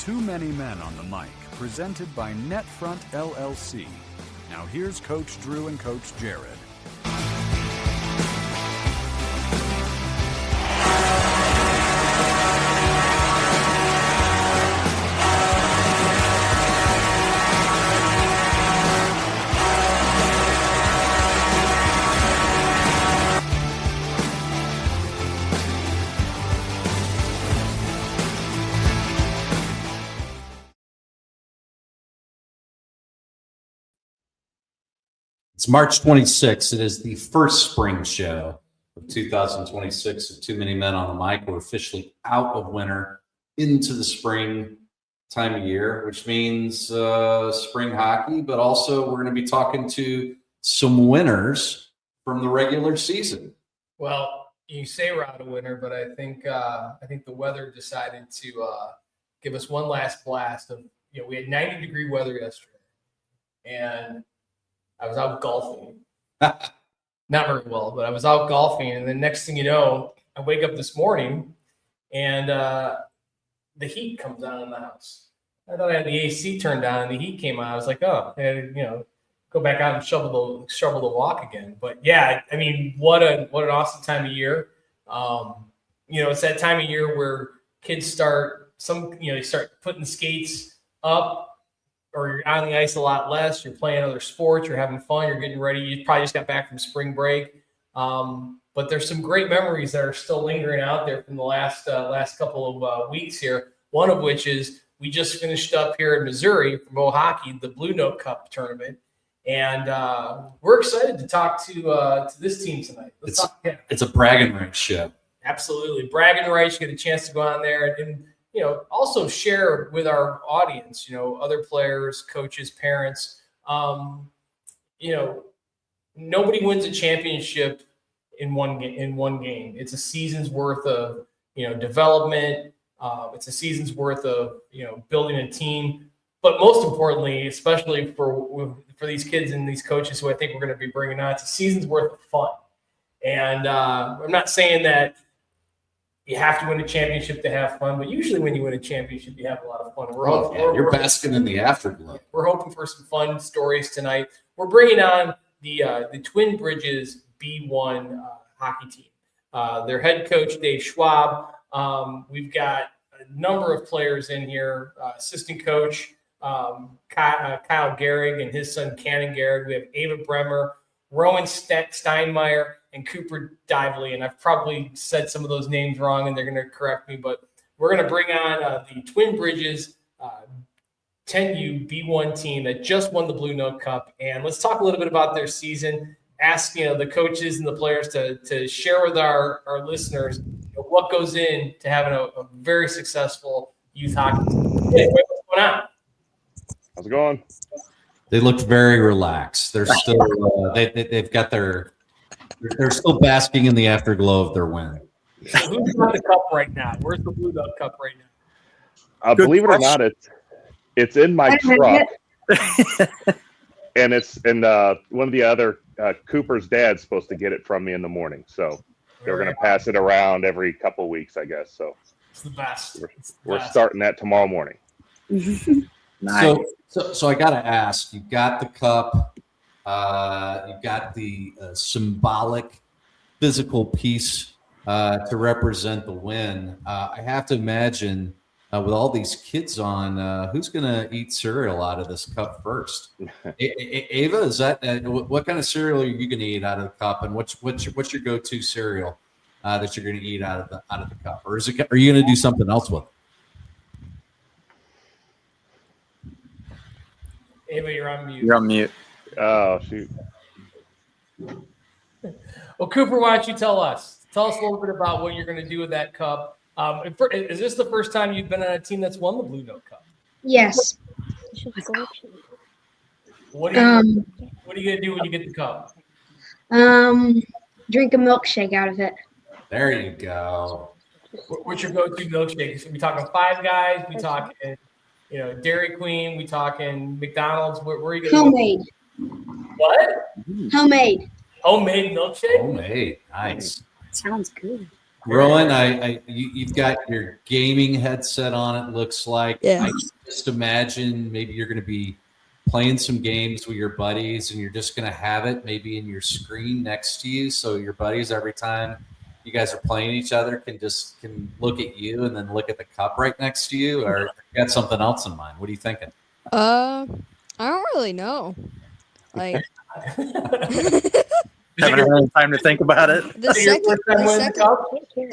Too Many Men on the Mic, presented by NetFront LLC. Now here's Coach Drew and Coach Jared. It's March 26th. It is the first spring show of 2026 of Too Many Men on the Mic. We're officially out of winter into the spring time of year, which means spring hockey, but also we're going to be talking to some winners from the regular season. Well, you say we're out of winter, but I think the weather decided to give us one last blast of, we had 90-degree weather yesterday, and I was out golfing. Not very well, but I was out golfing. And then next thing you know, I wake up this morning and the heat comes on in the house. I thought I had the AC turned on and the heat came on. I was like, oh, and, go back out and shovel the walk again. But yeah, I mean, what an awesome time of year. It's that time of year where kids start putting skates up, or you're on the ice a lot less, you're playing other sports, you're having fun, you're getting ready. You probably just got back from spring break. But there's some great memories that are still lingering out there from the last couple of weeks here. One of which is we just finished up here in Missouri for Mo Hockey, the Blue Note Cup tournament. And we're excited to talk to this team tonight. It's a bragging rights show. Absolutely. Bragging rights, you get a chance to go on there and also share with our audience, other players, coaches, parents. Nobody wins a championship in one game. It's a season's worth of, development. It's a season's worth of, building a team. But most importantly, especially for these kids and these coaches who I think we're going to be bringing on, it's a season's worth of fun. And I'm not saying that you have to win a championship to have fun, but usually when you win a championship, you have a lot of fun. You're basking in the afterglow. We're hoping for some fun stories tonight. We're bringing on the Twin Bridges B1 hockey team. Their head coach, Dave Schwab. We've got a number of players in here. Assistant coach Kyle Gehrig and his son Cannon Gehrig. We have Ava Bremer, Rowan Steinmeier, and Cooper Dively. And I've probably said some of those names wrong, and they're going to correct me. But we're going to bring on the Twin Bridges 10U B1 team that just won the Blue Note Cup. And let's talk a little bit about their season. Ask the coaches and the players to share with our listeners what goes in to having a very successful youth hockey team. Hey, what's going on? How's it going? They look very relaxed. They're still they've got they're still basking in the afterglow of their win. So who's got the cup right now? Where's the Blue Note Cup right now? Believe it or not, it's in my truck, and it's in one of the other Cooper's dad's supposed to get it from me in the morning, so they're going to pass it around every couple of weeks, I guess. So it's the best. We're starting that tomorrow morning. Nice. So I got to ask, you've got the cup, you've got the symbolic physical piece to represent the win. I have to imagine with all these kids on, who's going to eat cereal out of this cup first? Ava, is that what kind of cereal are you going to eat out of the cup, and what's your go-to cereal that you're going to eat out of the cup, or are you going to do something else with it? Ava, you're on mute. You're on mute. Oh, shoot. Well, Cooper, why don't you tell us? Tell us a little bit about what you're going to do with that cup. Is this the first time you've been on a team that's won the Blue Note Cup? Yes. What are you going to do when you get the cup? Drink a milkshake out of it. There you go. What's your go-to milkshake? We talking Five Guys? We talking, Dairy Queen? We talking McDonald's? Where are you going? Homemade. What? Homemade. Homemade milkshake? Homemade. Nice. Sounds good. Rowan, you've got your gaming headset on. It looks like. Yeah. I can just imagine maybe you're going to be playing some games with your buddies, and you're just going to have it maybe in your screen next to you, so your buddies every time you guys are playing each other can look at you and then look at the cup right next to you, or you got something else in mind? What are you thinking? I don't really know. Like Haven't had any time to think about it. the Cup?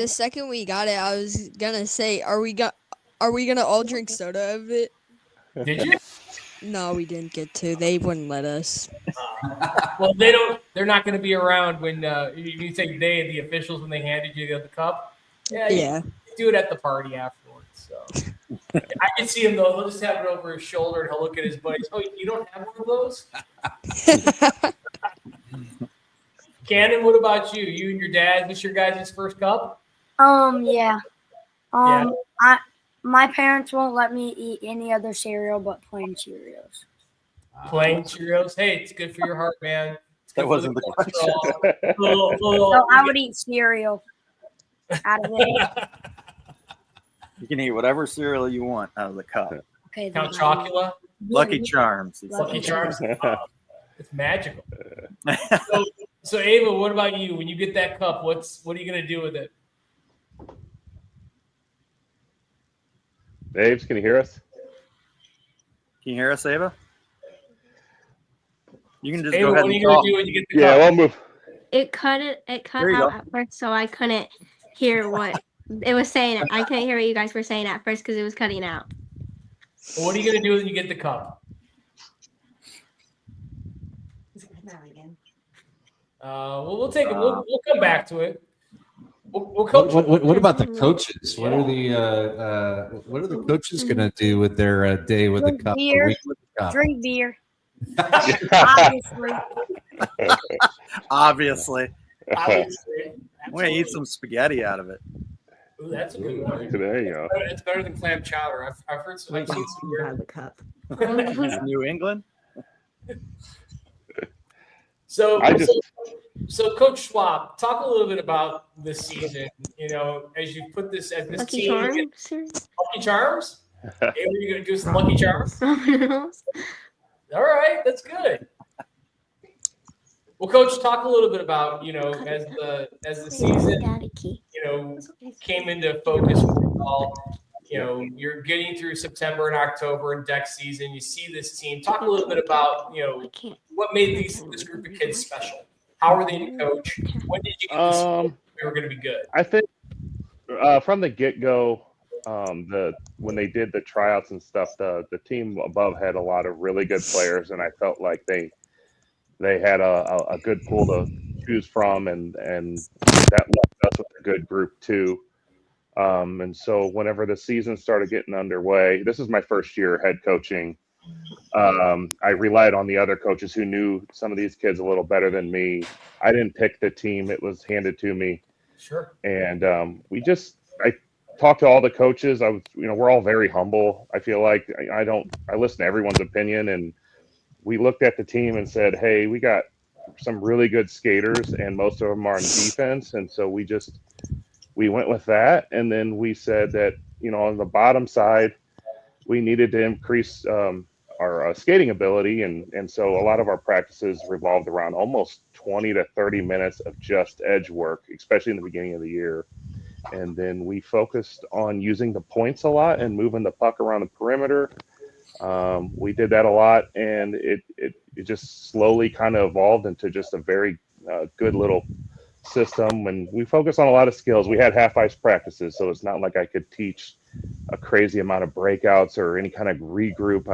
second we got it, I was gonna say, are we gonna all drink soda out of it? Did you? No, we didn't get to. They wouldn't let us. Well, they're not going to be around when you say the officials, when they handed you the cup. Yeah. Yeah. You do it at the party afterwards. So I can see him though. He'll just have it over his shoulder and he'll look at his buddies. Oh, you don't have one of those? Cannon, what about you? You and your dad, this your guys' first cup? Yeah. Yeah. My parents won't let me eat any other cereal but plain Cheerios. Plain Cheerios. Hey, it's good for your heart, man. It's good That for wasn't the question. So I would eat cereal out of it. You can eat whatever cereal you want out of the cup. Okay. Count Chocula. Lucky Charms. Lucky Charms. It's magical. So Ava, what about you? When you get that cup, what are you gonna do with it? Daves, can you hear us? Can you hear us, Ava? You can just Ava, go ahead what are and you gonna talk. do when you get the Yeah, cup? we'll move. It cut There you out go. at first, so I couldn't hear what it was saying. I couldn't hear what you guys were saying at first because it was cutting out. What are you gonna do when you get the cup? Well, we'll take it. We'll come back to it. We'll coach. What about the coaches? What are the coaches going to do with their day with the Drink cup? beer. a week with the cup? Drink beer. Obviously. Obviously. Obviously. We're going to eat some spaghetti out of it. Ooh, that's a good one. There you go. It's better than clam chowder. I've heard some. I've seen some weird. the cup. New England? So, I just- so Coach Schwab, talk a little bit about this season. You know, as you put this as this Lucky team, Charms? Lucky Charms. Hey, what are you gonna do with some Lucky Charms? All right, that's good. Well, Coach, talk a little bit about as the season came into focus with you all. You're getting through September and October and deck season. You see this team. Talk a little bit about what made this group of kids special. How were they to coach? When did you get this? We were going to be good. I think from the get-go, when they did the tryouts and stuff, the team above had a lot of really good players, and I felt like they had a good pool to choose from, and that left us with a good group too. And so whenever the season started getting underway, this is my first year head coaching. I relied on the other coaches who knew some of these kids a little better than me. I didn't pick the team. It was handed to me. Sure. And I talked to all the coaches. We're all very humble. I feel like I listen to everyone's opinion, and we looked at the team and said, hey, we got some really good skaters and most of them are on defense. And so we went with that. And then we said that, on the bottom side, we needed to increase our skating ability. And so a lot of our practices revolved around almost 20 to 30 minutes of just edge work, especially in the beginning of the year. And then we focused on using the points a lot and moving the puck around the perimeter. We did that a lot, and it just slowly kind of evolved into just a very good little system. And we focused on a lot of skills. We had half ice practices, so it's not like I could teach a crazy amount of breakouts or any kind of regroup.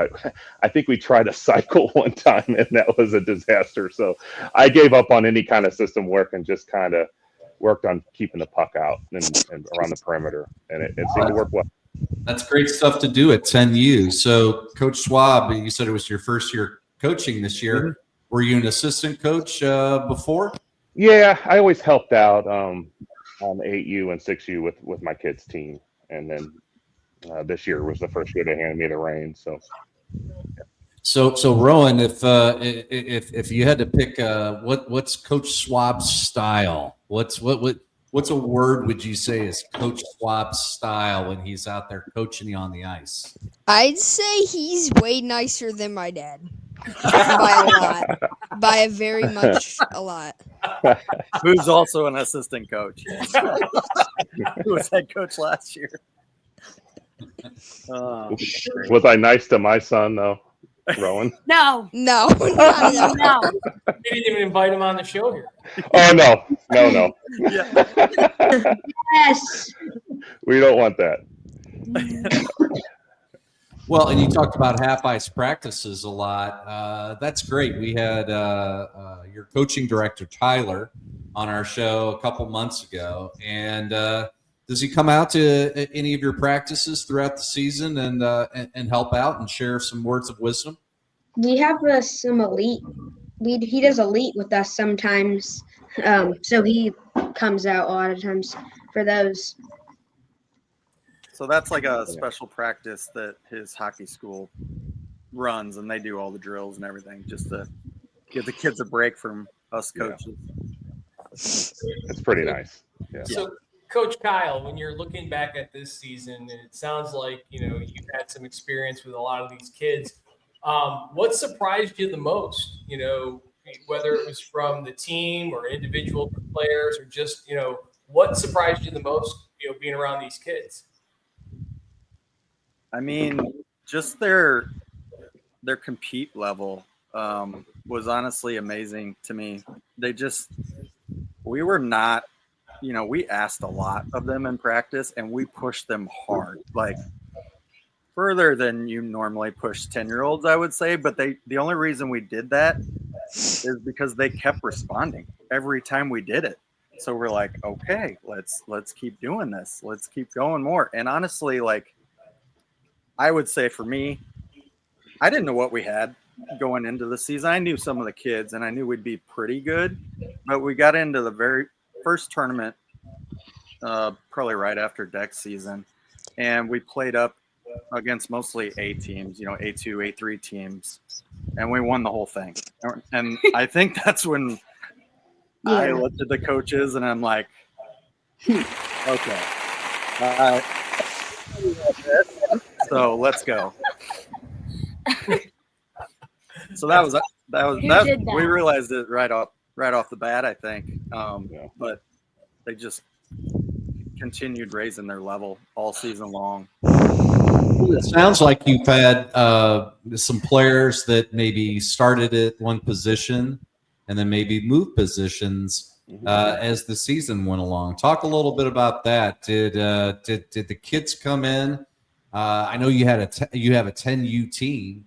I think we tried a cycle one time, and that was a disaster. So I gave up on any kind of system work and just kind of worked on keeping the puck out and around the perimeter, and it seemed to work well. That's great stuff to do at 10U. So, Coach Schwab, you said it was your first year coaching this year. Mm-hmm. Were you an assistant coach before? Yeah, I always helped out on 8U and 6U with my kids' team, and then this year was the first year they handed me the reins. So Rowan, if you had to pick, what's Coach Schwab's style? What What's a word would you say is Coach Schwab's style when he's out there coaching you on the ice? I'd say he's way nicer than my dad. By a lot. By a very much a lot. Who's also an assistant coach. Who was head coach last year. Was I nice to my son though, Rowan? No. No, not at all. No. We didn't even invite him on the show here. Oh no. Yeah. Yes. We don't want that. Well, and you talked about half ice practices a lot. That's great. We had your coaching director, Tyler, on our show a couple months ago. And does he come out to any of your practices throughout the season and help out and share some words of wisdom? We have some elite. He does elite with us sometimes. So he comes out a lot of times for those. So that's like a special practice that his hockey school runs, and they do all the drills and everything just to give the kids a break from us coaches. It's pretty nice. Yeah. So, Coach Kyle, when you're looking back at this season, and it sounds like you've had some experience with a lot of these kids. What surprised you the most? Whether it was from the team or individual players, or just what surprised you the most? Being around these kids. I mean, just their compete level was honestly amazing to me. We were not, we asked a lot of them in practice, and we pushed them hard, like further than you normally push 10-year-olds, I would say. But the only reason we did that is because they kept responding every time we did it. So we're like, okay, let's keep doing this. Let's keep going more. And honestly, like, I would say for me, I didn't know what we had going into the season. I knew some of the kids, and I knew we'd be pretty good. But we got into the very first tournament, probably right after Dex season, and we played up against mostly A teams, A2, A3 teams, and we won the whole thing. And I think that's when I looked at the coaches, and I'm like, okay. So let's go. So that was we realized it right off the bat, I think. But they just continued raising their level all season long. It sounds like you've had some players that maybe started at one position and then maybe moved positions as the season went along. Talk a little bit about that. Did the kids come in? I know you have a 10U team,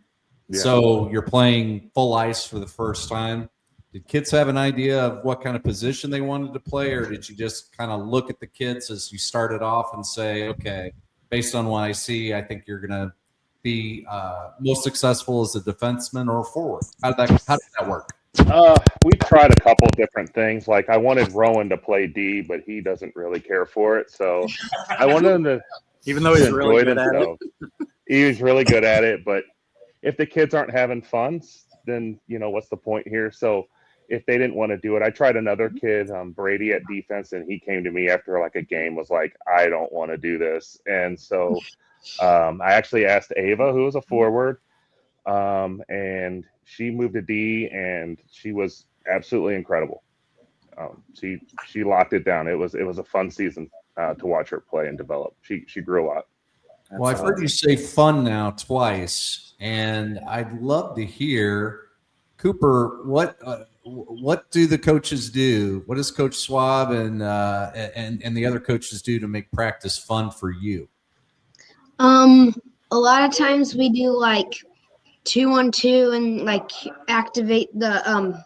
so you're playing full ice for the first time. Did kids have an idea of what kind of position they wanted to play, or did you just kind of look at the kids as you started off and say, okay, based on what I see, I think you're going to be most successful as a defenseman or a forward? How did that work? We tried a couple different things. Like I wanted Rowan to play D, but he doesn't really care for it. So I wanted him to, even though he's really good at it. He was really good at it. But if the kids aren't having fun, then what's the point here? So if they didn't want to do it, I tried another kid, Brady, at defense, and he came to me after like a game, was like, I don't want to do this. And so I actually asked Ava, who was a forward, and she moved to D, and she was absolutely incredible. She locked it down. It was a fun season to watch her play and develop. She grew a lot. Well, I've heard you say fun now twice, and I'd love to hear, Cooper, what do the coaches do? What does Coach Schwab and the other coaches do to make practice fun for you? A lot of times we do like 2-on-2 and like activate the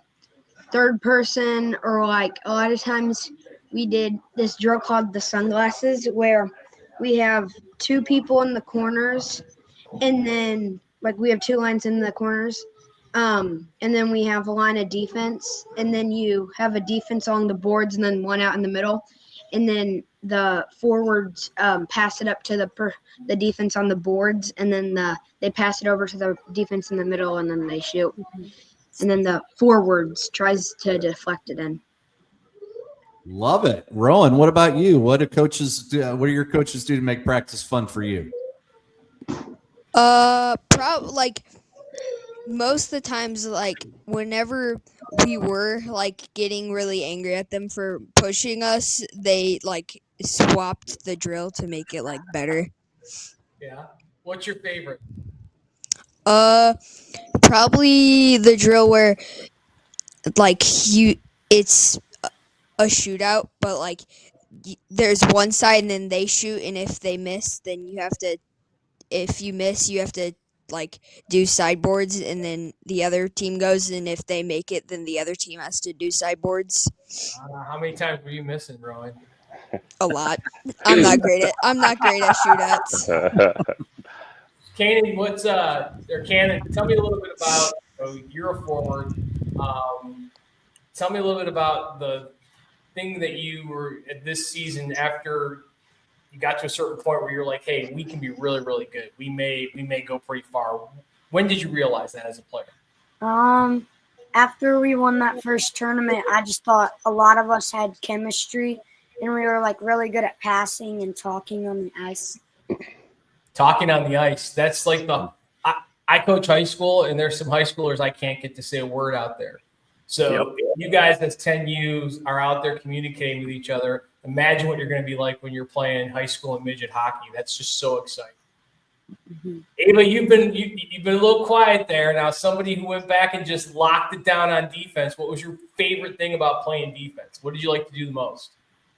third person, or like a lot of times we did this drill called the sunglasses, where we have two people in the corners, and then like we have two lines in the corners, and then we have a line of defense, and then you have a defense along the boards and then one out in the middle, and then the forwards pass it up to the defense on the boards, and then they pass it over to the defense in the middle, and then they shoot, and then the forwards tries to deflect it in. Love it. Rowan, what about you? What do coaches do? What do your coaches do to make practice fun for you? Like most of the times, like whenever we were like getting really angry at them for pushing us, they like swapped the drill to make it like better. Yeah. What's your favorite? Probably the drill where like it's a shootout, but like there's one side and then they shoot, and if they miss, then if you miss, you have to like do sideboards, and then the other team goes, and if they make it, then the other team has to do sideboards. How many times were you missing, Rowan? A lot. I'm not great at shootouts. Cannon, Cannon, tell me a little bit about, you're a forward. Tell me a little bit about the thing that you were at this season after you got to a certain point where you're like, hey, we can be really, really good. We may go pretty far. When did you realize that as a player? After we won that first tournament, I just thought a lot of us had chemistry, and we were like really good at passing and talking on the ice. Talking on the ice. That's like I coach high school, and there's some high schoolers I can't get to say a word out there. So you guys as 10Us are out there communicating with each other. Imagine what you're going to be like when you're playing high school and midget hockey. That's just so exciting. Mm-hmm. Ava, you've been a little quiet there. Now, somebody who went back and just locked it down on defense. What was your favorite thing about playing defense? What did you like to do the most?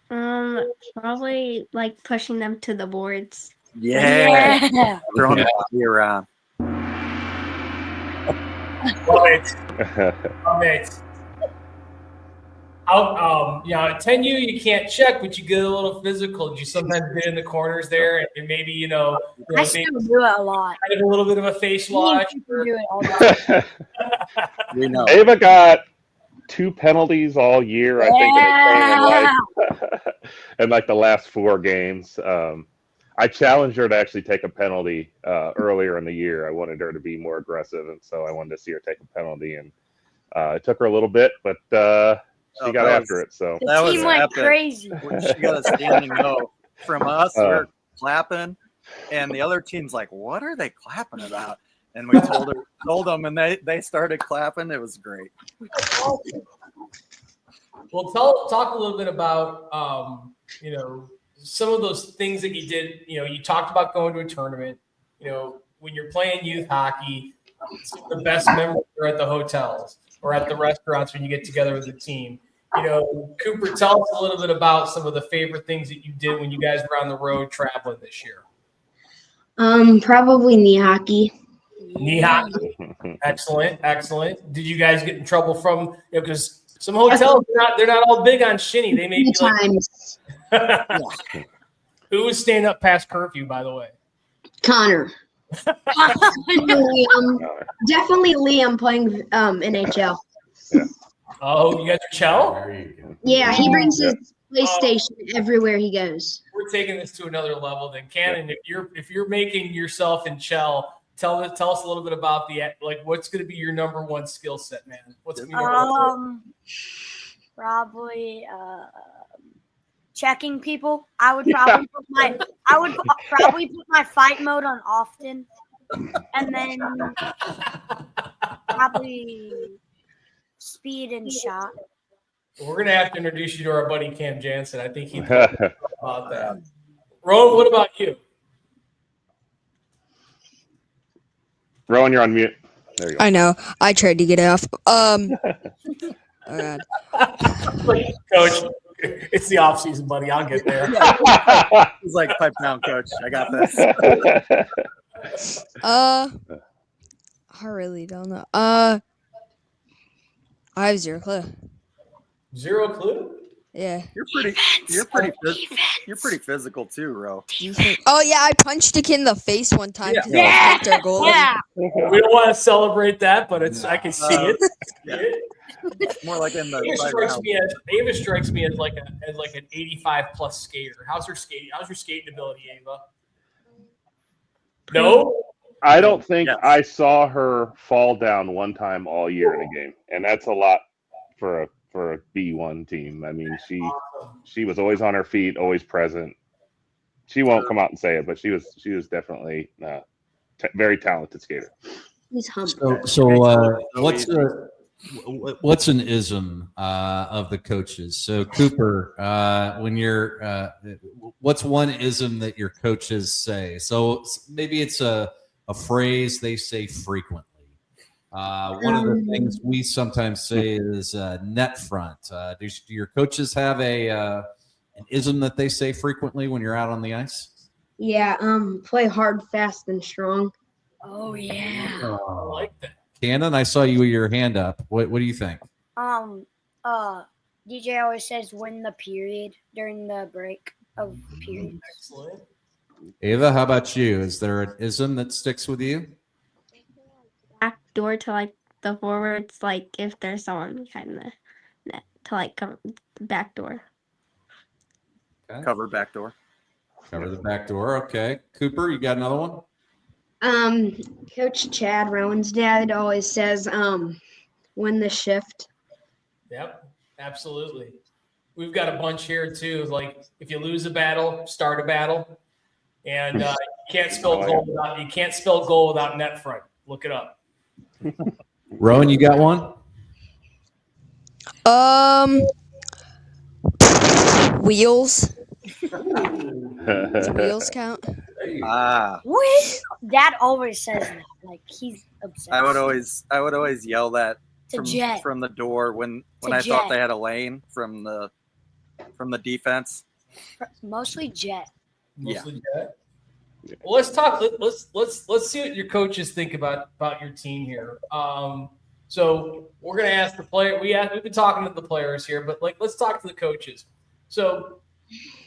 Probably like pushing them to the boards. Yeah. Throwing the body around. Love it. At 10U you can't check, but you get a little physical. Did you sometimes get in the corners there and maybe I still do it a lot. Kind of a little bit of a face wash? Do it all the time. We know. Ava got 2 penalties all year, I think, in like the last 4 games. I challenged her to actually take a penalty earlier in the year. I wanted her to be more aggressive, and so I wanted to see her take a penalty. And it took her a little bit, but she got after it. So the team went crazy. She got a standing O from us. We're clapping, and the other team's like, "What are they clapping about?" And we told them, and they started clapping. It was great. Well, talk a little bit about some of those things that you did. You talked about going to a tournament. When you're playing youth hockey, the best memories are at the hotels or at the restaurants when you get together with the team. Cooper, tell us a little bit about some of the favorite things that you did when you guys were on the road traveling this year. Probably knee hockey. Knee hockey. Excellent. Did you guys get in trouble from because some hotels they're not all big on shinny. They may be times. Who was staying up past curfew, by the way? Connor. Definitely Liam playing NHL. Yeah. Oh, you guys are Chell? Yeah, he brings his PlayStation everywhere he goes. We're taking this to another level. Then, Cannon, if you're making yourself in Chell, tell us a little bit about what's going to be your number one skill set, man. What's going to be your probably checking people. I would probably put my fight mode on often, and then probably speed and shot. We're gonna have to introduce you to our buddy Cam Jansen. I think he'd talk about that. Rowan, what about you? Rowan, you're on mute. There you go. I know. I tried to get it off. Oh God. Coach, it's the off season, buddy. I'll get there. He's like, pipe down, coach. I got this. I really don't know. I have zero clue. Zero clue? Yeah. You're pretty physical too, Ro. Oh yeah, I punched a kid in the face one time because I was our goalie. Yeah. We don't want to celebrate that, but I can see it. Yeah. More like in the Ava strikes me as like an 85 plus skater. How's your skating ability, Ava? No? I don't think I saw her fall down one time all year in a game, and that's a lot for for a B1 team. I mean, she was always on her feet, always present. She won't come out and say it, but she was definitely very talented skater. He's humble. So what's an ism of the coaches? So Cooper, when you're what's one ism that your coaches say? So maybe it's a phrase they say frequently. One of the things we sometimes say is net front. Do your coaches have an ism that they say frequently when you're out on the ice? Yeah, play hard, fast, and strong. Oh yeah. I like that. Cannon, I saw you with your hand up. What do you think? DJ always says win the period during the break of periods. Excellent. Ava, how about you? Is there an ism that sticks with you? Back door to like the forwards, like if there's someone behind the net to like cover the back door. Okay. Cover back door. Cover the back door. Okay. Cooper, you got another one? Coach Chad Rowan's dad always says, win the shift. Yep, absolutely. We've got a bunch here too. Like if you lose a battle, start a battle, and you can't spell goal without net front. Look it up. Rowan, you got one? Wheels. Does wheels count? What? Dad always says that. Like he's obsessed. I would always yell that from the door when I thought they had a lane from the defense. Mostly Jet. Mostly Jet. Well, let's talk. Let's see what your coaches think about your team here. So we're gonna ask the player. We've been talking to the players here, but let's talk to the coaches. So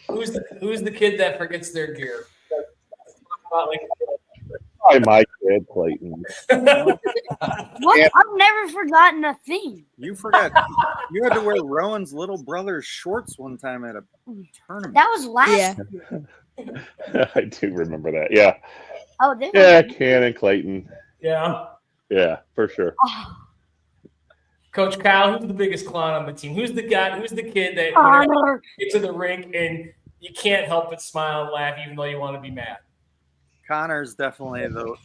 who's the kid that forgets their gear? Probably my kid, Clayton. What? I've never forgotten a thing. You forgot. You had to wear Rowan's little brother's shorts one time at a tournament. That was last year. I do remember that. Yeah. Oh, yeah, Cannon, Clayton. Yeah. Yeah, for sure. Oh. Coach Kyle, who's the biggest clown on the team? Who's the kid that gets to the rink and you can't help but smile and laugh even though you want to be mad? Connor's definitely the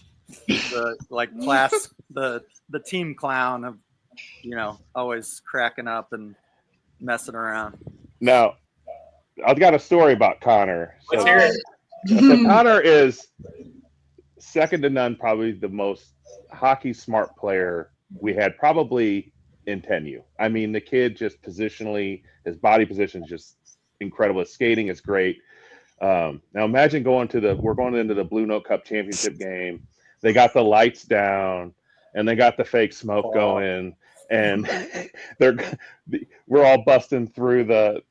class the team clown of always cracking up and messing around. Now, I've got a story about Connor. Let's hear it. So Connor is second to none, probably the most hockey smart player we had probably in 10U. I mean, the kid just positionally, his body position is just incredible. His skating is great. Now imagine we're going into the Blue Note Cup championship game. They got the lights down and they got the fake smoke going, and we're all busting through the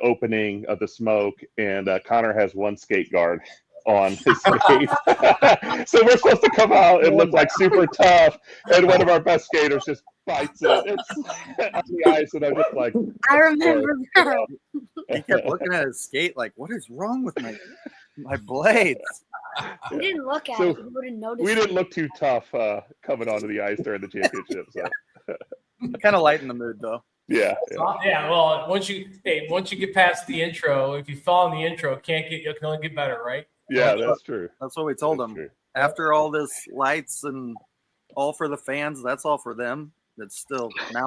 opening of the smoke, and Connor has one skate guard on his skate. So we're supposed to come out and look like super tough, and one of our best skaters just bites it. It's on the ice, and I'm just like, I remember that. He kept looking at his skate like, what is wrong with my blades? He didn't look at it. He wouldn't notice. We didn't look too tough coming onto the ice during the championship. So kind of lighten the mood, though. Yeah. Well, once you get past the intro, if you fall in the intro, you can only get better, right? Yeah, that's true. That's what we told them. True. After all this lights and all for the fans, that's all for them. Now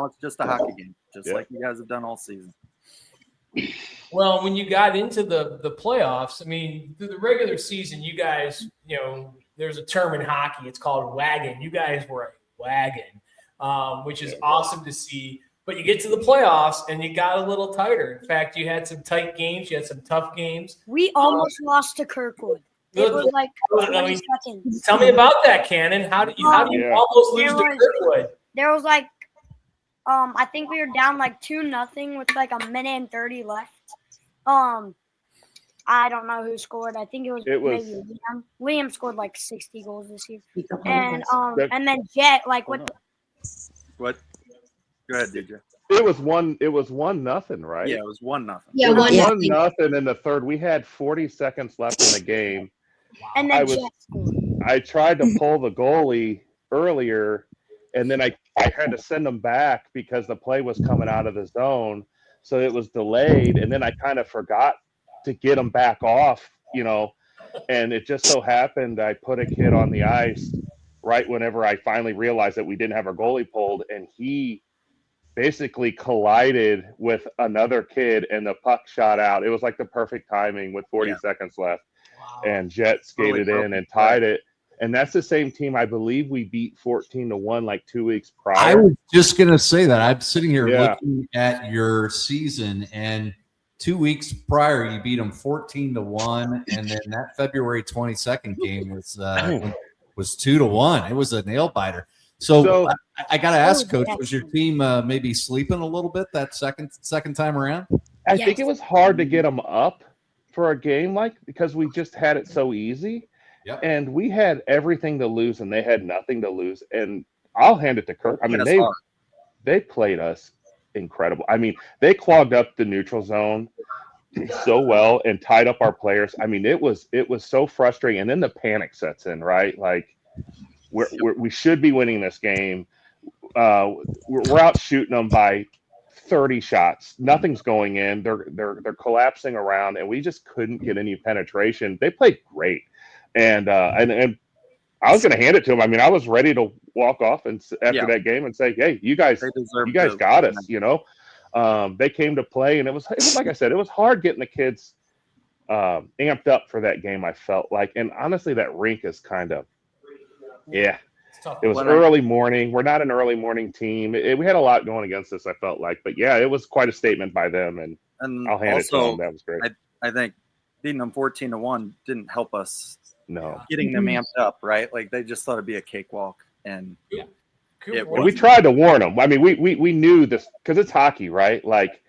it's just a hockey game, like you guys have done all season. Well, when you got into the playoffs, I mean, through the regular season, you guys, there's a term in hockey. It's called wagon. You guys were a wagon, which is awesome to see. But you get to the playoffs and you got a little tighter. In fact, you had some tight games. You had some tough games. We almost lost to Kirkwood. It was like 20 seconds. Tell me about that, Cannon. How do you almost lose to Kirkwood? There was like, I think we were down like 2-0 with like a minute and 30 left. I don't know who scored. I think it was maybe Liam. Liam scored like 60 goals this year. And then Jet, like what? What? Go ahead, DJ. It was 1-0, right? Yeah, it was 1-0. Yeah, 1-0 in the third. We had 40 seconds left in the game. And then Jet scored. I tried to pull the goalie earlier, and then I had to send them back because the play was coming out of the zone, so it was delayed, and then I kind of forgot to get them back off, and it just so happened I put a kid on the ice right whenever I finally realized that we didn't have our goalie pulled, and he basically collided with another kid and the puck shot out. It was like the perfect timing with 40 seconds left. Wow. And Jet skated in and tied it. And that's the same team I believe we beat 14-1 like 2 weeks prior. I was just going to say that. I'm sitting here looking at your season, and 2 weeks prior you beat them 14-1, and then that February 22nd game was 2-1. It was a nail biter. So I got to ask, Coach, was your team maybe sleeping a little bit that second time around? I think it was hard to get them up for a game because we just had it so easy. Yep. And we had everything to lose, and they had nothing to lose. And I'll hand it to Kirk. I mean, they played us incredible. I mean, they clogged up the neutral zone so well and tied up our players. I mean, it was so frustrating. And then the panic sets in, right? Like we should be winning this game. We're out shooting them by 30 shots. Nothing's going in. They're collapsing around, and we just couldn't get any penetration. They played great, and I was going to hand it to them. I mean, I was ready to walk off and after that game and say, "Hey, you guys got us." They came to play, and it was like I said, it was hard getting the kids amped up for that game. I felt like, and honestly, that rink is kind of. Yeah, it was early morning. We're not an early morning team. We had a lot going against us, I felt like. But, yeah, it was quite a statement by them, and I'll hand it to them. That was great. I think beating them 14-1 didn't help us getting Mm-hmm. them amped up, right? Like, they just thought it'd be a cakewalk. And we tried to warn them. I mean, we knew this because it's hockey, right? Like,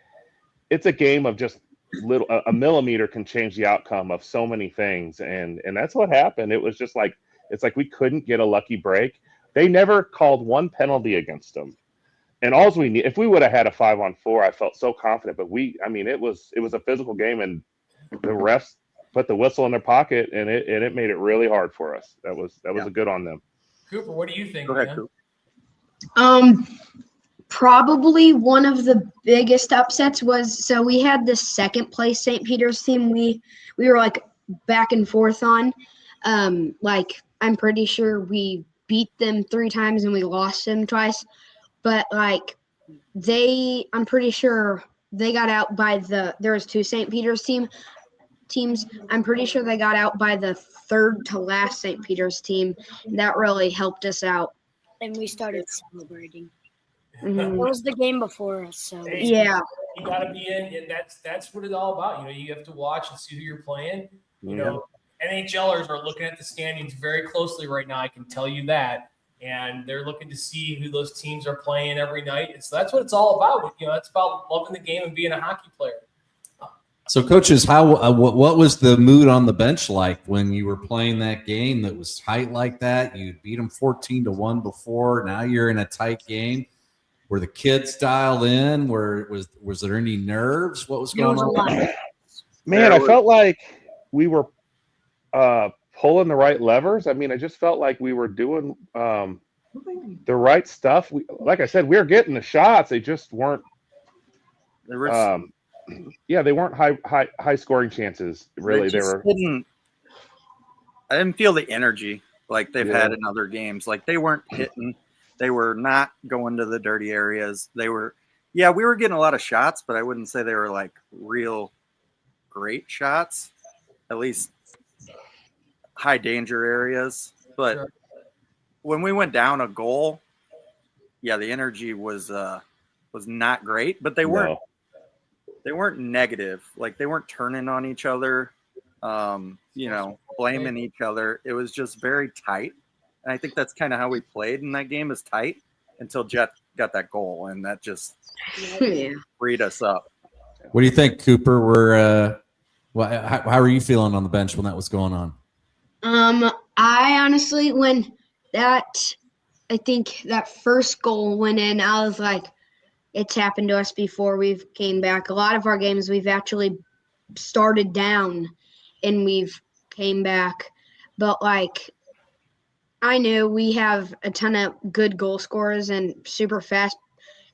it's a game of just a millimeter can change the outcome of so many things. And that's what happened. It was just like, it's like we couldn't get a lucky break. They never called one penalty against them. And all we need, if we would have had a 5-on-4, I felt so confident. But it was a physical game, and the refs put the whistle in their pocket, and it made it really hard for us. That was a good on them. Cooper, what do you think? Go ahead, Cooper. Probably one of the biggest upsets was, so we had the second place St. Peter's team we were like back and forth on. I'm pretty sure we beat them 3 times and we lost them twice. But I'm pretty sure they got out by there was 2 St. Peter's teams. I'm pretty sure they got out by the third to last St. Peter's team. That really helped us out. And we started celebrating. Mm-hmm. It was the game before us, so yeah. You got to be in, and that's what it's all about. You have to watch and see who you're playing. NHLers are looking at the standings very closely right now. I can tell you that, and they're looking to see who those teams are playing every night. And so that's what it's all about. It's about loving the game and being a hockey player. So, coaches, what was the mood on the bench like when you were playing that game that was tight like that? You beat them 14-1 before. Now you're in a tight game. Were the kids dialed in? Was there any nerves? What was going on? Man, I felt like we were pulling the right levers. I mean, I just felt like we were doing the right stuff. Like I said, we were getting the shots. They just weren't. They weren't high scoring chances. Really, I didn't feel the energy like they've had in other games. Like they weren't hitting. They were not going to the dirty areas. We were getting a lot of shots, but I wouldn't say they were like real great shots. At least high danger areas. But when we went down a goal, the energy was not great. But they weren't negative. Like they weren't turning on each other, blaming each other. It was just very tight. And I think that's kind of how we played in that game, is tight until Jet got that goal, and that just freed us up. What do you think, Cooper? How are you feeling on the bench when that was going on? I honestly, when I think that first goal went in, I was like, it's happened to us before. We've came back. A lot of our games we've actually started down and we've came back. But I knew we have a ton of good goal scorers and super fast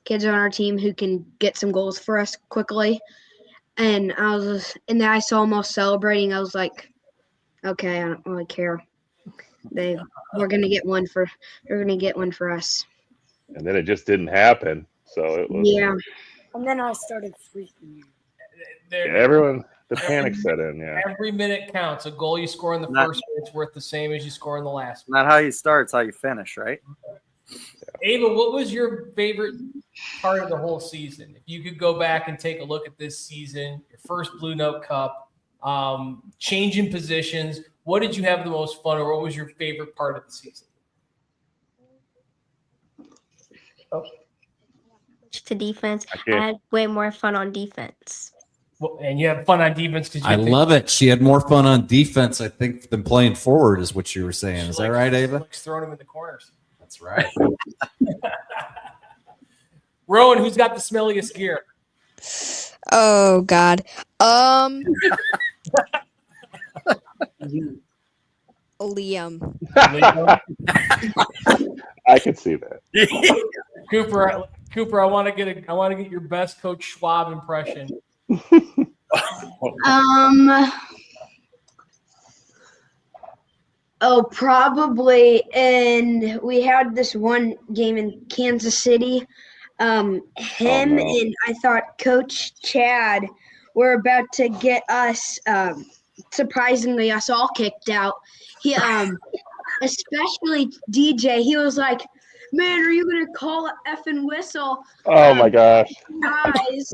kids on our team who can get some goals for us quickly. And and then I saw them all celebrating. I was like, okay, I don't really care. They're gonna get one for us. And then it just didn't happen. So it was Yeah. And then I started freaking out. everyone. The panic set in. Yeah. Every minute counts. A goal you score in the first minute's worth the same as you score in the last. Not how you start, it's how you finish, right? Ava, what was your favorite part of the whole season? If you could go back and take a look at this season, your first Blue Note Cup, changing positions, what did you have the most fun, or what was your favorite part of the season? To defense, I had way more fun on defense. Well, and you had fun on defense because I love it. She had more fun on defense, I think, than playing forward, is what you were saying. Is that right, Ava? Throwing them in the corners. That's right. Rowan, who's got the smelliest gear? Oh God. Liam. I can see that. Cooper, I want to get your best Coach Schwab impression. Probably. And we had this one game in Kansas City. And I thought Coach Chad were about to get us, surprisingly, us all kicked out. He, especially DJ, he was like, "Man, are you gonna call an effing whistle?" Oh my gosh! Guys,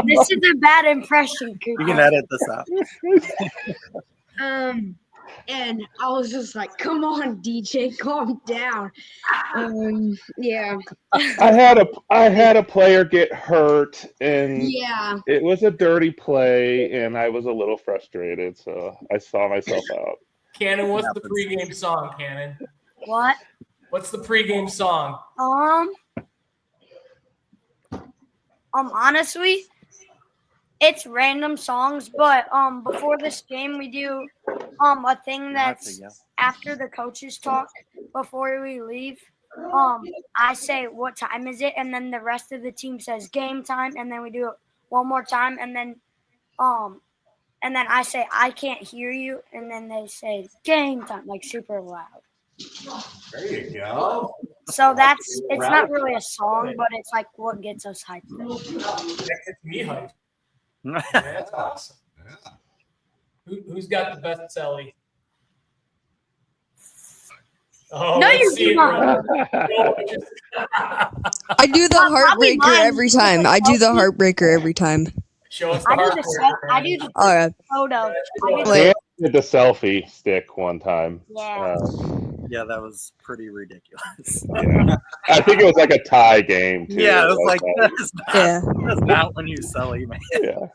this is a bad impression, Cooper. You can edit this out. And I was just like, "Come on, DJ, calm down." Yeah. I had a player get hurt, and Yeah. it was a dirty play, and I was a little frustrated, so I saw myself out. Cannon, what's the pregame song, Cannon? What? What's the pregame song? Honestly, it's random songs, but before this game we do a thing that's after the coaches talk before we leave. I say what time is it, and then the rest of the team says game time, and then we do it one more time, and then I say I can't hear you, and then they say game time, like super loud. There you go. So it's not really a song, but it's like what gets us hyped up. It's me hyped. That's awesome. Who's got the best celly? Oh, No, let's you see do it, not. I do the Probably heartbreaker mine. every time. I do the heartbreaker every time. Show us the I do heartbreaker. the All right. photo. Wait. I did the selfie stick one time. Yeah. Yeah, that was pretty ridiculous. Yeah. I think it was like a tie game, too. Yeah, it was like Yeah. that's not when you sell man. Yeah.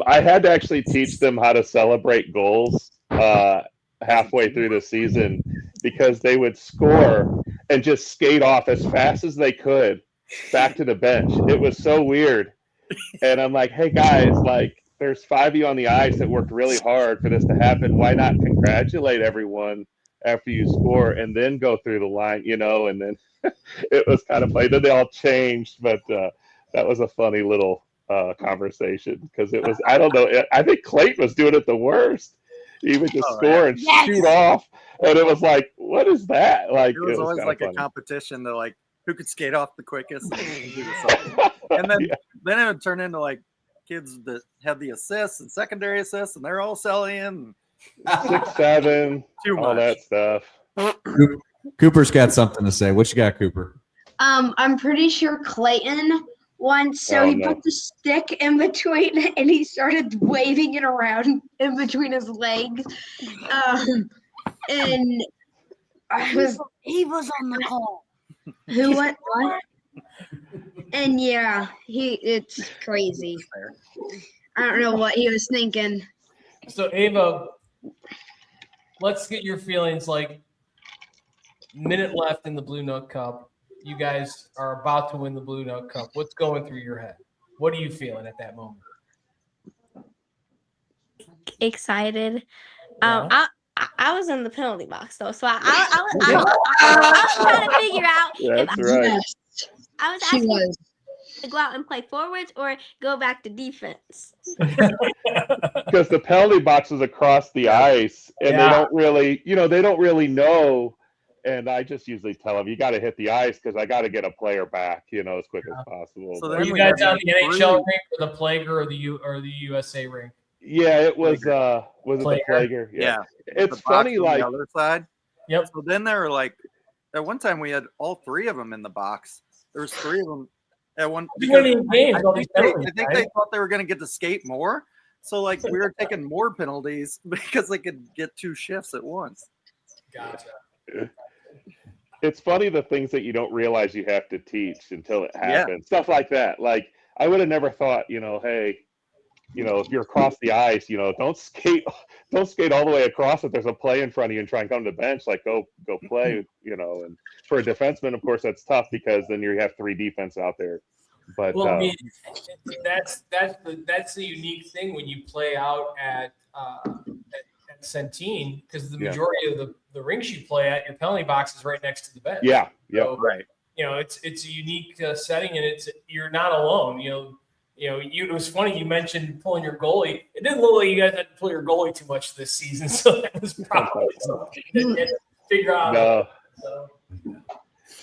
I had to actually teach them how to celebrate goals halfway through the season because they would score and just skate off as fast as they could back to the bench. It was so weird. And I'm like, hey, guys, like, there's 5 of you on the ice that worked really hard for this to happen. Why not congratulate everyone after you score and then go through the line, and then it was kind of funny. Then they all changed, but that was a funny little conversation because it was, I don't know, I think Clayton was doing it the worst. He would just score and shoot off, and it was like, what is that? Like, It was always like funny. a competition to like who could skate off the quickest and do the celly. And then then it would turn into like kids that have the assists and secondary assists, and they're all selling 6'7", Too all much. that stuff. Cooper's got something to say. What you got, Cooper? I'm pretty sure Clayton once, so he put the stick in between and he started waving it around in between his legs. And he was on the call. Who went what? And yeah, it's crazy. I don't know what he was thinking. So Ava, let's get your feelings. Like, minute left in the Blue Note Cup. You guys are about to win the Blue Note Cup. What's going through your head? What are you feeling at that moment? Excited. Yeah. I I was in the penalty box though, so I was trying to figure out if That's right. I was She asking was. to go out and play forwards or go back to defense. Because the penalty box is across the ice, and they don't really know. And I just usually tell them, you got to hit the ice because I got to get a player back, as quick as possible. So Were then you we guys had on the three- NHL rink or the Plager or the USA rink? Yeah, it was. Was it the Plager. Plager? Yeah. It's the box funny, on like the other side. Yep. So then they were like, at one time we had all three of them in the box. There was three of them at one. Winning games, all these I penalties, think right? they thought they were going to get to skate more. So like we were taking more penalties because they could get 2 shifts at once. Gotcha. it's funny the things that you don't realize you have to teach until it Yeah. happens. Stuff like that. Like I would have never thought, hey, if you're across the ice, don't skate all the way across if there's a play in front of you and try and come to the bench. Like go play, and for a defenseman, of course, that's tough because then you have 3 defense out there. But Well, I mean, that's the unique thing when you play out at Centene, because the majority of the rinks you play at, your penalty box is right next to the bench. yeah, So, Right. It's a unique setting, and you're not alone. It was funny you mentioned pulling your goalie. It didn't look like you guys had to pull your goalie too much this season, so that was probably something to figure out. No. So.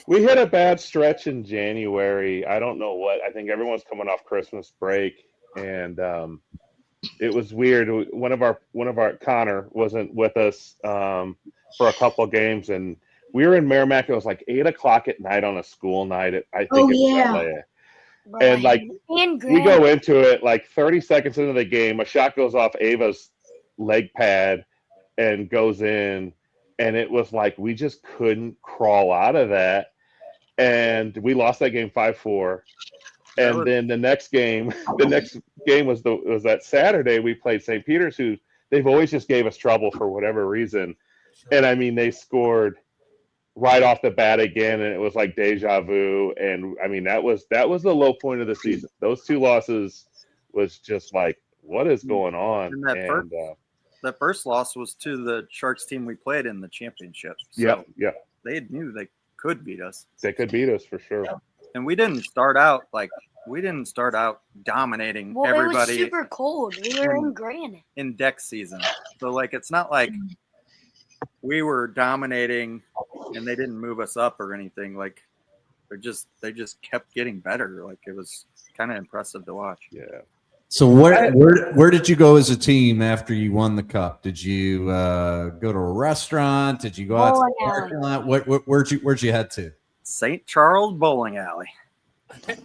We hit a bad stretch in January. I don't know what. I think everyone's coming off Christmas break, and it was weird. One of our Connor wasn't with us for a couple of games, and we were in Merrimack. It was like 8:00 at night on a school night. I think it was LA. And like we go into it, like 30 seconds into the game, a shot goes off Ava's leg pad and goes in, and it was like we just couldn't crawl out of that. And we lost that game 5-4. And then the next game was that Saturday we played St. Peter's, who they've always just gave us trouble for whatever reason. And I mean, they scored right off the bat again, and it was like deja vu. And I mean, that was the low point of the season. Those 2 losses was just like, what is going on? And that first loss was to the Sharks team we played in the championship. So yeah. They knew they could beat us. They could beat us for sure. And we didn't start out dominating everybody. It was super cold. We were in granite in deck season. So like it's not like we were dominating and they didn't move us up or anything. Like they just kept getting better. Like it was kind of impressive to watch. Yeah. So where did you go as a team after you won the cup? Did you go to a restaurant? Did you go out to the parking lot? Where'd you head to? St. Charles Bowling Alley. That's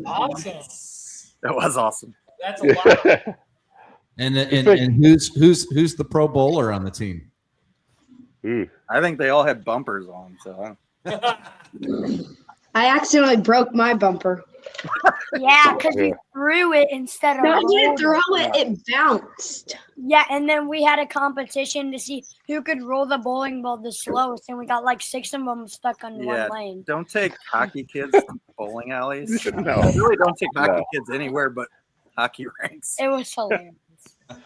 awesome. That was awesome. That's a lot. And who's the pro bowler on the team? I think they all had bumpers on. So I accidentally broke my bumper. Yeah, because we threw it instead of. No, I didn't throw it. It bounced. Yeah, and then we had a competition to see who could roll the bowling ball the slowest, and we got like 6 of them stuck on one lane. Don't take hockey kids to bowling alleys. No. Really don't take hockey kids anywhere but hockey rinks. It was hilarious. And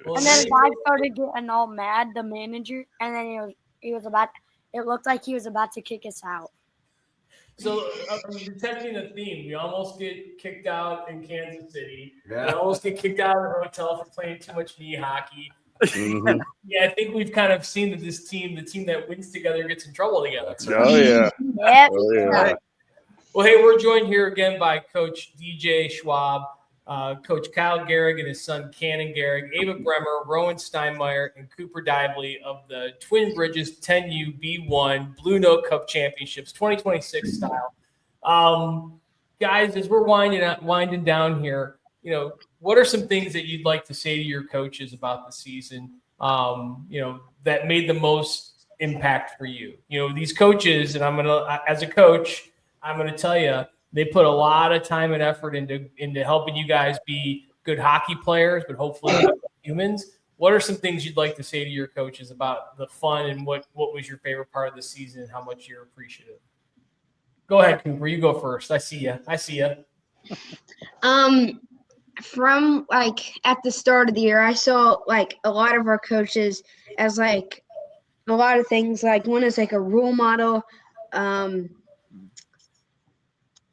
then the guy started getting all mad, the manager, and then he was about. It looked like he was about to kick us out. So, detecting a theme, we almost get kicked out in Kansas City. We almost get kicked out of the hotel for playing too much knee hockey. Mm-hmm. Yeah, I think we've kind of seen that this team, the team that wins together, gets in trouble together. Oh yeah. Yep. Oh yeah. Well, hey, we're joined here again by Coach DJ Schwab, Coach Kyle Gehrig and his son Cannon Gehrig, Ava Bremer, Rowan Steinmeier, and Cooper Dively of the Twin Bridges 10U B1 Blue Note Cup Championships 2026 style. Guys, as we're winding down here, what are some things that you'd like to say to your coaches about the season, that made the most impact for you? These coaches, and as a coach, I'm going to tell you, they put a lot of time and effort into helping you guys be good hockey players, but hopefully humans. What are some things you'd like to say to your coaches about the fun and what was your favorite part of the season and how much you're appreciative? Go ahead, Cooper. You go first. I see you. from like at the start of the year, I saw like a lot of our coaches as like a lot of things. Like one is like a role model.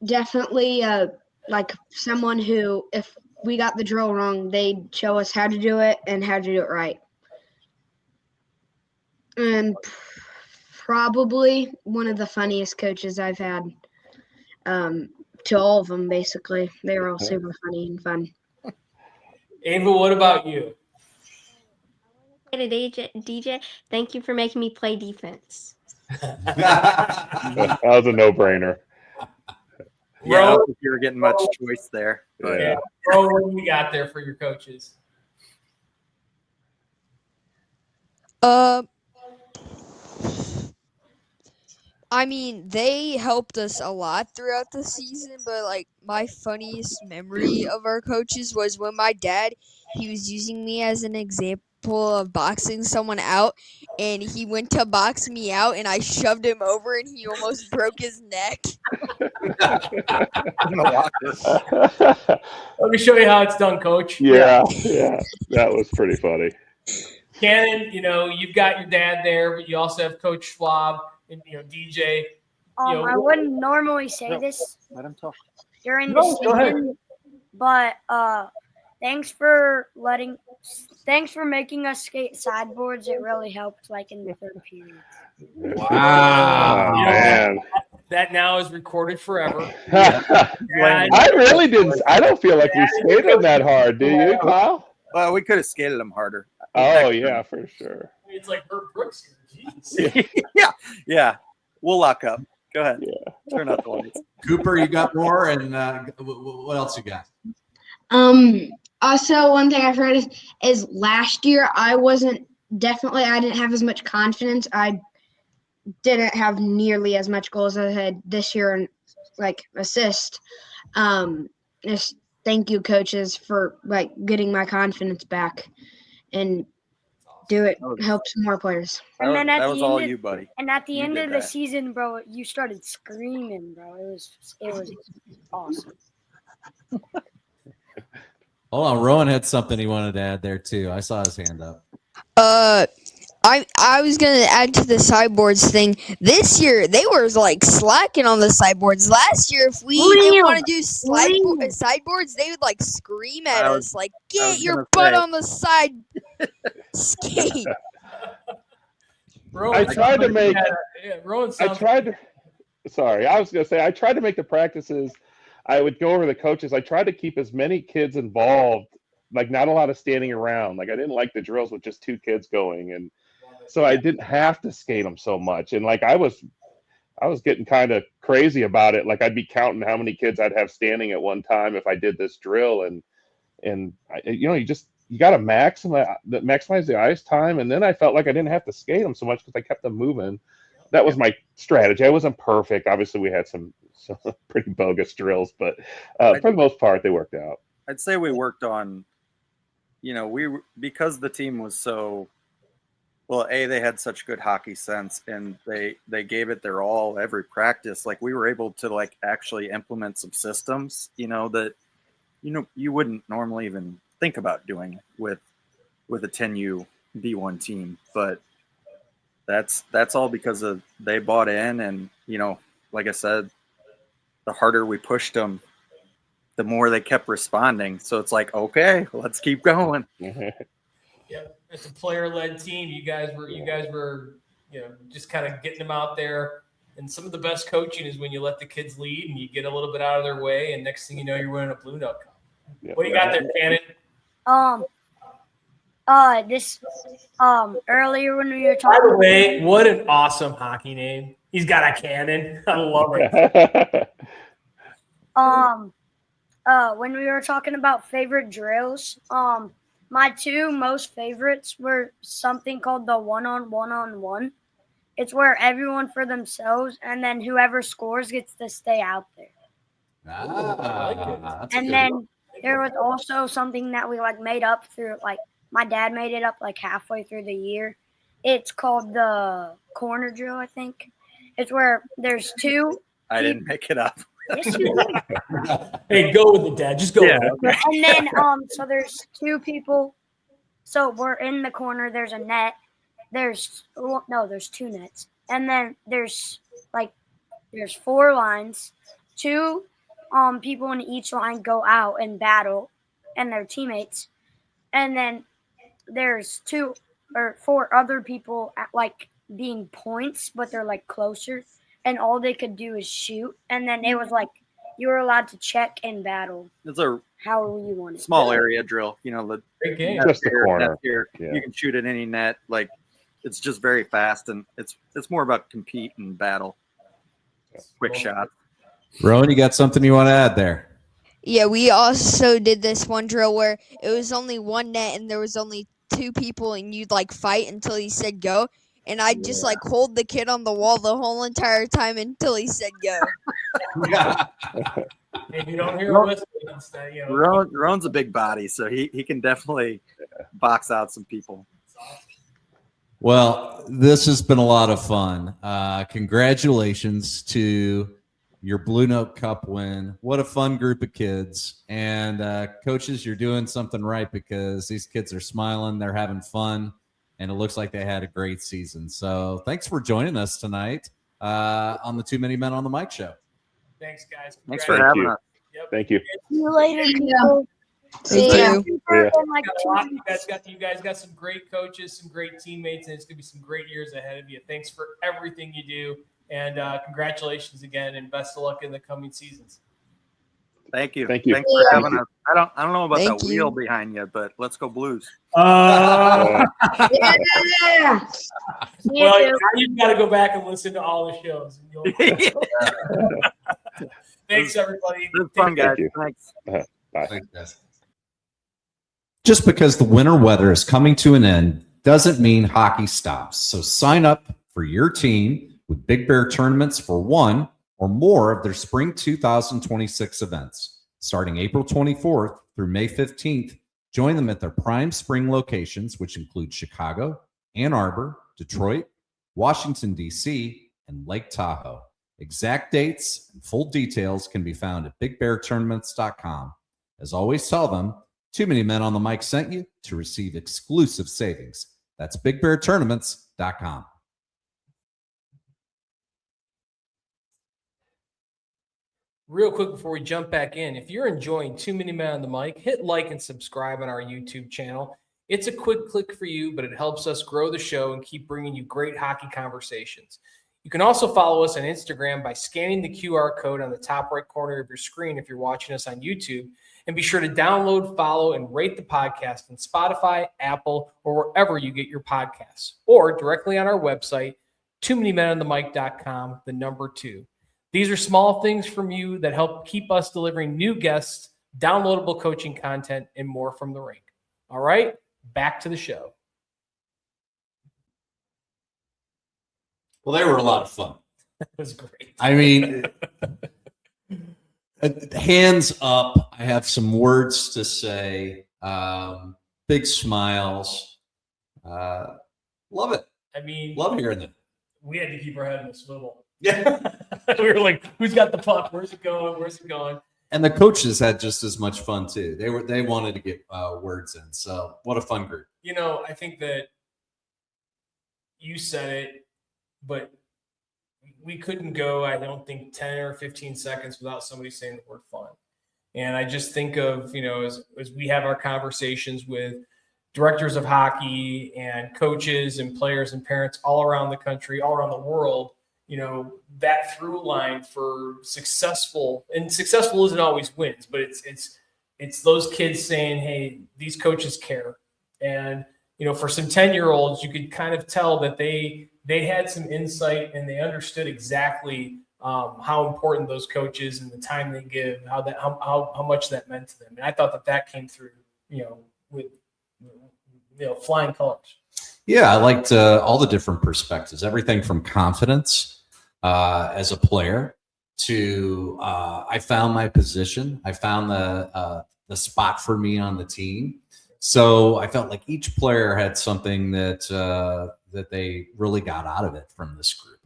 Definitely like someone who, if we got the drill wrong, they'd show us how to do it and how to do it right. And probably one of the funniest coaches I've had. To all of them, basically, they were all super funny and fun. Ava, what about you? Hey, to DJ, thank you for making me play defense. That was a no-brainer. Yeah, I don't think you were getting much choice there. But Yeah. Bro, what do we got there for your coaches? I mean, they helped us a lot throughout the season, but like my funniest memory of our coaches was when my dad, he was using me as an example of boxing someone out, and he went to box me out, and I shoved him over, and he almost broke his neck. in the locker. Let me show you how it's done, Coach. Yeah, that was pretty funny. Cannon, you've got your dad there, but you also have Coach Schwab and DJ. I wouldn't normally say this Let him talk. during No, the go ahead. season, but thanks for making us skate sideboards. It really helped, like in the third period. Wow. Oh, man. That now is recorded forever. I really didn't. I don't feel like we skated that hard, do you, Kyle? Well, we could have skated them harder. Oh, yeah, for sure. It's like Herb Brooks here. Jeez. Yeah. We'll lock up. Go ahead. Yeah. Turn out the lights. Cooper, you got more, and what else you got? Also, one thing I've heard is last year I didn't have as much confidence. I didn't have nearly as much goals as I had this year and like assist. Just thank you, coaches, for like getting my confidence back and help some more players. And then That was all you, buddy. And at the You end did of the that. season, bro, you started screaming, bro. It was awesome. Hold on, Rowan had something he wanted to add there too. I saw his hand up. I was gonna add to the sideboards thing. This year they were like slacking on the sideboards. Last year, if we didn't want to do sideboards, they would like scream at us, like "Get your butt on the side, skate." Rowan, I tried to make. Rowan I sounds tried to. Sorry, I was gonna say I tried to make the practices. I would go over the coaches. I tried to keep as many kids involved, like not a lot of standing around. Like I didn't like the drills with just 2 kids going, and so I didn't have to skate them so much. And like I was getting kind of crazy about it. Like I'd be counting how many kids I'd have standing at one time if I did this drill, and you got to maximize the ice time. And then I felt like I didn't have to skate them so much because I kept them moving. That was my strategy. I wasn't perfect. Obviously, we had some pretty bogus drills, but for the most part, they worked out. I'd say we worked on, because the team was so, well, they had such good hockey sense and they gave it their all every practice. Like we were able to like actually implement some systems, that, you wouldn't normally even think about doing with a 10U D1 team, but that's all because of they bought in. And, like I said, the harder we pushed them, the more they kept responding. So it's like, okay, let's keep going. Yep, it's a player-led team. You guys were, just kind of getting them out there. And some of the best coaching is when you let the kids lead and you get a little bit out of their way, and next thing you know, you're winning a Blue Note Cup. Yep. What do you got there, Cannon? Earlier when we were By talking. the way, what an awesome hockey name. He's got a cannon. I love it. When we were talking about favorite drills, my 2 most favorites were something called the one-on-one-on-one. It's where everyone for themselves, and then whoever scores gets to stay out there. And then there was also something that we like made up through, like my dad made it up like halfway through the year. It's called the corner drill, I think. It's where there's 2. I didn't make it up. Yes, you would. Hey, go with it, Dad. Just go Yeah. with it. And then so there's two people. So we're in the corner. There's a net. There's two nets. And then there's 4 lines. 2 people in each line go out and battle and their teammates. And then there's 2 or 4 other people at being points, but they're closer, and all they could do is shoot. And then it was you were allowed to check and battle It's a however you want it. small area drill. The Great game. Just the here, corner. net here. Yeah. You can shoot at any net. It's just very fast, and it's more about compete and battle. Quick shot. Rowan, you got something you want to add there? Yeah, we also did this one drill where it was only one net and there was only 2 people, and you'd fight until he said go. And I'd just hold the kid on the wall the whole entire time until he said go. If you don't hear a whistle, you can stay, Rowan's a big body, so he can definitely box out some people. Well, this has been a lot of fun. Congratulations to your Blue Note Cup win. What a fun group of kids. And coaches, you're doing something right because these kids are smiling, they're having fun, and it looks like they had a great season. So thanks for joining us tonight on the Too Many Men on the Mic show. Thanks, guys. Thanks for Thank having you. us. Yep. Thank you. See you later, Thank you. people. Thank See you. you. Yeah. In like Got a 2 lot. weeks. You guys got some great coaches, some great teammates, and it's going to be some great years ahead of you. Thanks for everything you do, and congratulations again, and best of luck in the coming seasons. Thank you. Thank you. Thanks for having us. I don't know about Thank that you. wheel behind you, but let's go Blues. Yeah. See you Well, too. now you've got to go back and listen to all the shows. Thanks, everybody. It's fun, guys. Thank you. Thanks. Bye. Just because the winter weather is coming to an end doesn't mean hockey stops. So sign up for your team with Big Bear tournaments for one or more of their spring 2026 events. Starting April 24th through May 15th, join them at their prime spring locations, which include Chicago, Ann Arbor, Detroit, Washington, D.C., and Lake Tahoe. Exact dates and full details can be found at bigbeartournaments.com. As always, tell them Too Many Men on the Mic sent you to receive exclusive savings. That's bigbeartournaments.com. Real quick before we jump back in, if you're enjoying Too Many Men on the Mic, hit like and subscribe on our YouTube channel. It's a quick click for you, but it helps us grow the show and keep bringing you great hockey conversations. You can also follow us on Instagram by scanning the QR code on the top right corner of your screen if you're watching us on YouTube. And be sure to download, follow, and rate the podcast on Spotify, Apple, or wherever you get your podcasts, or directly on our website, toomanymenonthemic.com, the number 2. These are small things from you that help keep us delivering new guests, downloadable coaching content, and more from the rink. All right, back to the show. Well, they were a lot of fun. That was great. I mean, hands up. I have some words to say. Big smiles. Love it. I mean, Love hearing it. we had to keep our head in the swivel. Yeah. We were like, who's got the puck? Where's it going? Where's it going? And the coaches had just as much fun too. They wanted to get words in. So what a fun group. I think that you said it, but we couldn't go, I don't think, 10 or 15 seconds without somebody saying the word fun. And I just think of, as we have our conversations with directors of hockey and coaches and players and parents all around the country, all around the world, that through line for successful, and successful isn't always wins, but it's those kids saying, hey, these coaches care. And, for some 10-year-olds, you could kind of tell that they had some insight and they understood exactly how important those coaches and the time they give, how much that meant to them. And I thought that came through, with flying colors. Yeah, I liked all the different perspectives, everything from confidence as a player to I found my position. I found the spot for me on the team. So I felt like each player had something that they really got out of it from this group.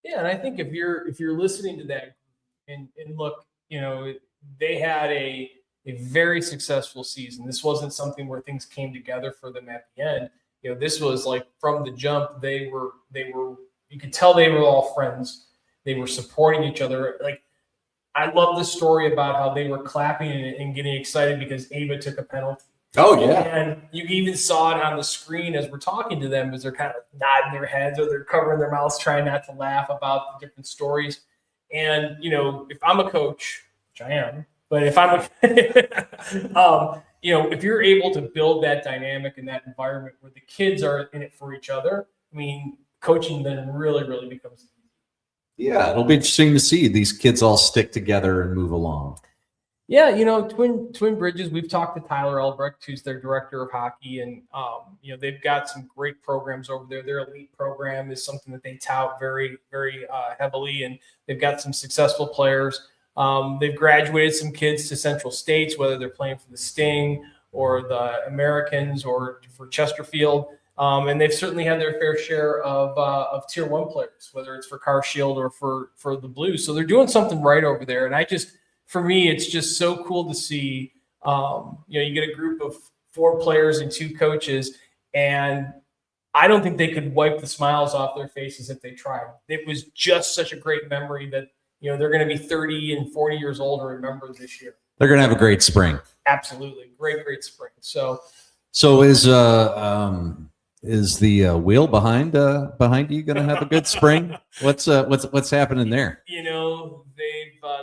Yeah, and I think if you're listening to that And look, they had a very successful season. This wasn't something where things came together for them at the end. This was like from the jump. They were. You could tell they were all friends. They were supporting each other. Like, I love the story about how they were clapping and getting excited because Ava took a penalty. Oh, yeah. And you even saw it on the screen as we're talking to them, as they're kind of nodding their heads or they're covering their mouths, trying not to laugh about the different stories. And, if I'm a coach, which I am, but if I'm if you're able to build that dynamic in that environment where the kids are in it for each other, I mean, coaching then really, really becomes easy. Yeah, it'll be interesting to see these kids all stick together and move along. Yeah, Twin Bridges, we've talked to Tyler Elbrecht, who's their director of hockey, and they've got some great programs over there. Their elite program is something that they tout very, very heavily, and they've got some successful players. They've graduated some kids to Central States, whether they're playing for the Sting or the Americans or for Chesterfield. And they've certainly had their fair share of Tier 1 players, whether it's for Car Shield or for the Blues. So they're doing something right over there. And for me, it's just so cool to see, you get a group of 4 players and 2 coaches, and I don't think they could wipe the smiles off their faces if they tried. It was just such a great memory that, they're going to be 30 and 40 years old and remember this year. They're going to have a great spring. Absolutely. Great, great spring. So is the wheel behind you going to have a good spring? What's happening there?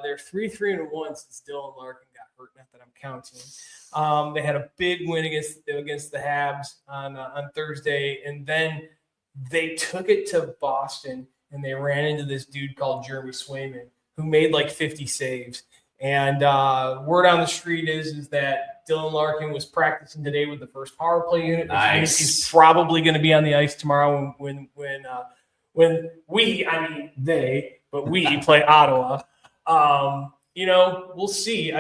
They're 3-1 since Dylan Larkin got hurt. Not that I'm counting. They had a big win against the Habs on Thursday, and then they took it to Boston and they ran into this dude called Jeremy Swayman, who made like 50 saves. And word on the street is that Dylan Larkin was practicing today with the first power play unit. Nice. He's probably going to be on the ice tomorrow when we play Ottawa. We'll see.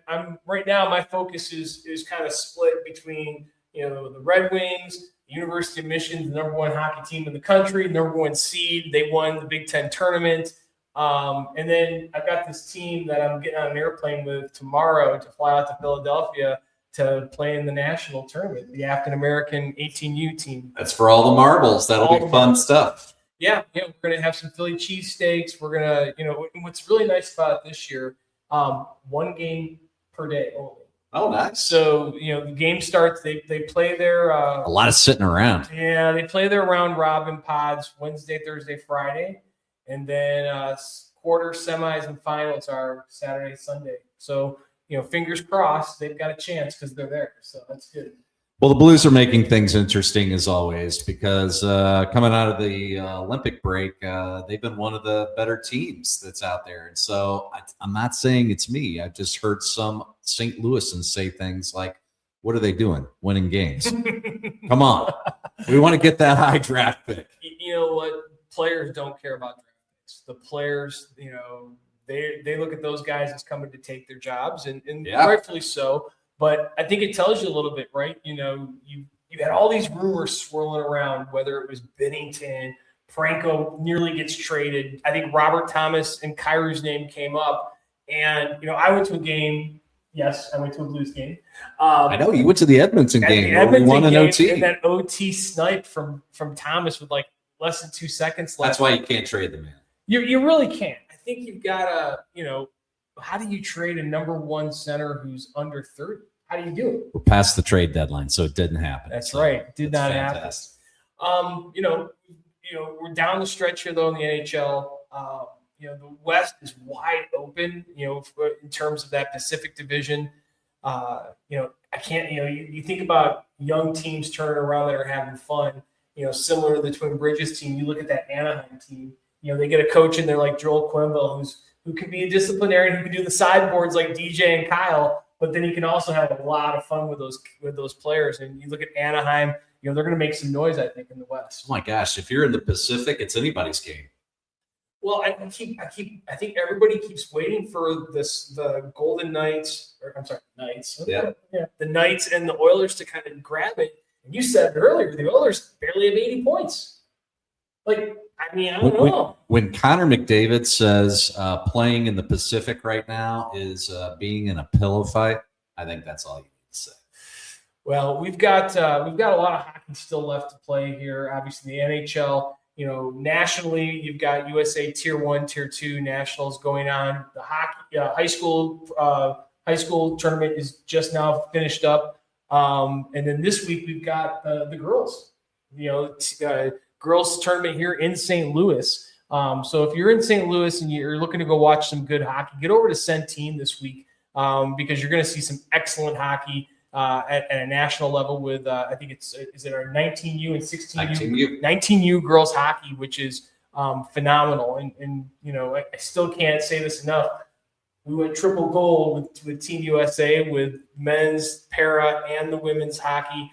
I'm right now. My focus is kind of split between the Red Wings, the University of Michigan, the #1 hockey team in the country, #1 seed. They won the Big Ten tournament. And then I've got this team that I'm getting on an airplane with tomorrow to fly out to Philadelphia to play in the national tournament, the African American 18U team. That's for all the marbles. That'll be fun stuff. Yeah, we're going to have some Philly cheesesteaks. We're going to, what's really nice about it this year, 1 game per day only. Oh, nice. So, the game starts, they play their a lot of sitting around. Yeah, they play their round robin pods Wednesday, Thursday, Friday. And then quarters, semis, and finals are Saturday, Sunday. So, fingers crossed, they've got a chance because they're there. So that's good. Well, the Blues are making things interesting as always because coming out of the Olympic break, they've been one of the better teams that's out there. And so I'm not saying it's me. I've just heard some St. Louisans say things like, what are they doing? Winning games. Come on. We want to get that high draft pick. You know what? Players don't care about draft picks. The players, they look at those guys as coming to take their jobs, and rightfully so. But I think it tells you a little bit, right? You had all these rumors swirling around, whether it was Binnington, Franco nearly gets traded. I think Robert Thomas and Kyrie's name came up. And, I went to a game. Yes, I went to a Blues game. I know. You went to the Edmonton game where we won an OT. And that OT snipe from Thomas with like less than 2 seconds left. That's why you can't trade the man. You really can't. I think you've got to, how do you trade a #1 center who's under 30? How do you do it? We're past the trade deadline, so it didn't happen. That's right. Did not happen. We're down the stretch here though in the NHL. The West is wide open. In terms of that Pacific Division. I can't. You think about young teams turning around that are having fun. Similar to the Twin Bridges team. You look at that Anaheim team. They get a coach in there like Joel Quenneville, who can be a disciplinarian, who can do the sideboards like DJ and Kyle, but then he can also have a lot of fun with those players. And you look at Anaheim, they're going to make some noise, I think, in the West. Oh my gosh, if you're in the Pacific, it's anybody's game. Well, I think everybody keeps waiting for the Golden Knights, Knights. Yeah. The Knights and the Oilers to kind of grab it. And you said earlier, the Oilers barely have 80 points. Like, I mean, I don't know. When Connor McDavid says playing in the Pacific right now is being in a pillow fight, I think that's all you need to say. Well, we've got a lot of hockey still left to play here. Obviously, the NHL. Nationally, you've got USA Tier 1, Tier 2 nationals going on. The hockey high school tournament is just now finished up, and then this week we've got the girls. Girls tournament here in St. Louis. So if you're in St. Louis and you're looking to go watch some good hockey, get over to Centene this week because you're going to see some excellent hockey at a national level with I think is it our 19U and 16U 19U girls hockey, which is phenomenal. And I still can't say this enough. We went triple gold with Team USA with men's, para, and the women's hockey.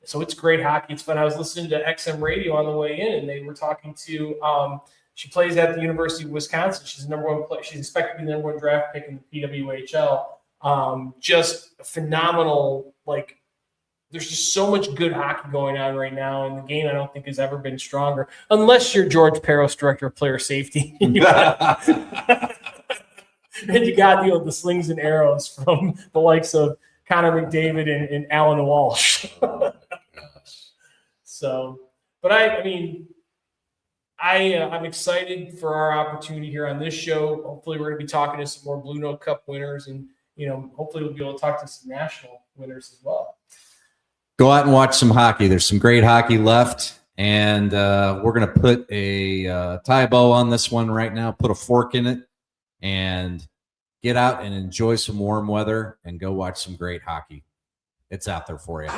So it's great hockey. It's fun. I was listening to XM radio on the way in, and they were talking to she plays at the University of Wisconsin. She's the number one player. She's expected to be the number one draft pick in the PWHL. Just phenomenal. Like, there's just so much good hockey going on right now, and the game I don't think has ever been stronger, unless you're George Peros, director of player safety. And you got the slings and arrows from the likes of Connor McDavid and Alan Walsh. So, but I'm excited for our opportunity here on this show. Hopefully, we're going to be talking to some more Blue Note Cup winners, and hopefully, we'll be able to talk to some national winners as well. Go out and watch some hockey. There's some great hockey left, and we're going to put a tie bow on this one right now. Put a fork in it, and get out and enjoy some warm weather, and go watch some great hockey. It's out there for you.